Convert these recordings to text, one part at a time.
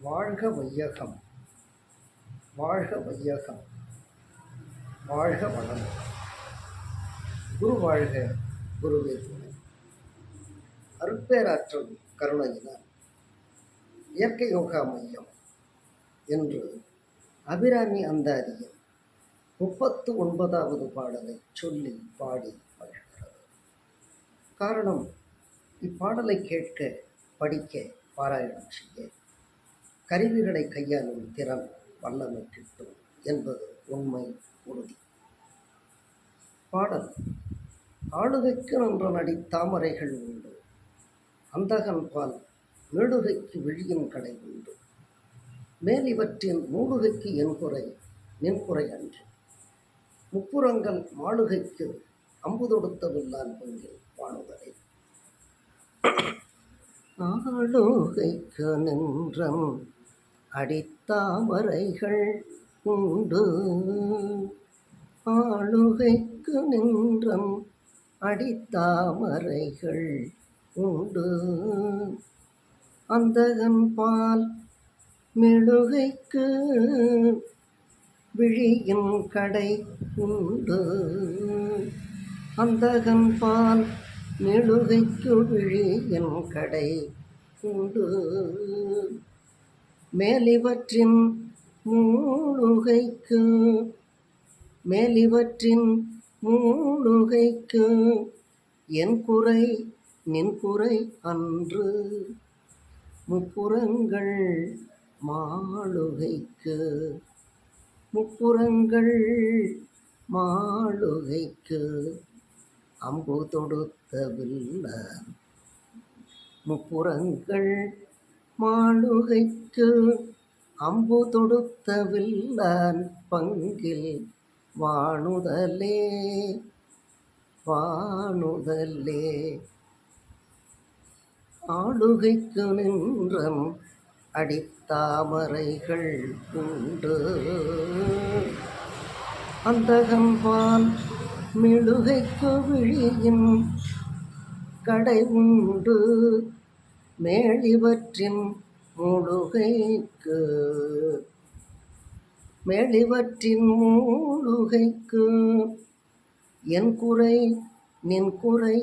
வாழ்க வையகம், வாழ்க வையகம், வாழ்க வளம். குரு வாழ்க, குருவே துணை. அருட்பேராற்றல் கருணையினால் இயற்கை யோகா மையம் என்று அபிராமி அந்தாதியின் 39வது பாடலை சொல்லி பாடி மகிழ்கிறது. காரணம், இப்பாடலை கேட்க, படிக்க, பாராயணம் செய்ய கருவிகளை கையாளும் திறன், வல்லமை கிட்டும் என்பது உண்மை, உறுதி. பாடல்: ஆளுகைக்கு நின்ற நடி தாமரைகள் உண்டு, அந்தகன் பால் மேடுகைக்கு விழியின் கடை உண்டு, மேல் இவற்றின் மூடுகைக்கு என் குறை நின் குறை அன்று, முப்புறங்கள் மாளுகைக்கு அம்பு தொடுத்த வில்லான் பங்கில் வானுதலை. ஆளுகைக்கு நின்றம் அடித்தாமரைகள் உண்டு, ஆளுகைக்கு நின்றம் அடித்தாமரைகள் உண்டு, அந்தகன் பால் மெழுகைக்கு விழியின் கடை உண்டு, அந்தகன் பால் மெழுகைக்கு விழியின் கடை உண்டு, மேலிவற்றின் மூடுகைக்கு என் குறை நின் குறை அன்று, முப்புறங்கள் மாளுகைக்கு அம்பு தொடுத்த வில்லான், முப்புறங்கள் மாளுகைக்கு அம்பு தொடுத்த வில்லான் பங்கில் வானுதலே. ஆளுகைக்கு நின்றம் அடித்தாமரைகள் உண்டு, அந்தகன் பால் மெழுகைக்கு விழியின் கடை உண்டு, மேலிவற்றின் மூடுகைக்கு என் குறை நின் குறை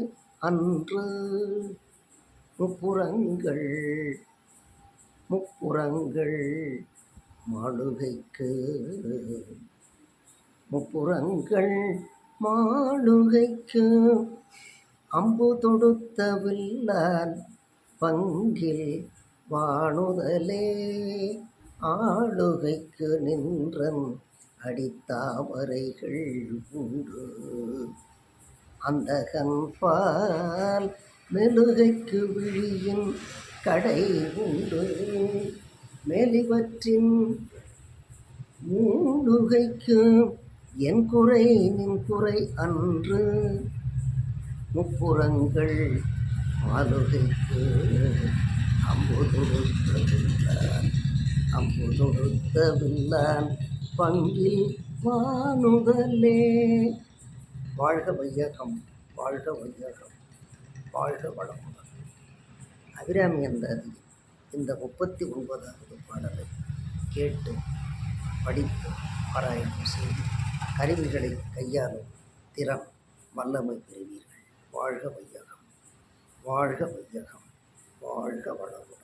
அன்று, முப்புறங்கள் மாளுகைக்கு அம்பு தொடுத்த வில்லான் பங்கில் வானுதலே. ஆளுகைக்கு நின்றன் அடித்தாமரைகள் உண்டு, அந்தகன் பால் மெழுகைக்கு விழியின் கடை உண்டு, மேலிவற்றின் மூடுகைக்கு என் குறை நின் குறை அன்று, முப்புறங்கள் மாளுகைக்கு அம்பு தொடுத்த வில்லான் பங்கில் வானுதலே. வாழ்க வையகம், வாழ்க வையகம், வாழ்க வளமுடன். அபிராமி அந்தாதி இந்த 39வது பாடலை கேட்டு, படித்து, பாராயணம் செய்து கருவிகளை கையாளும் திறன், வல்லமை பெறுவீர்கள். வாழ்க வையகம், வாழ்க வையகம், வாழ்க வளமுடன்.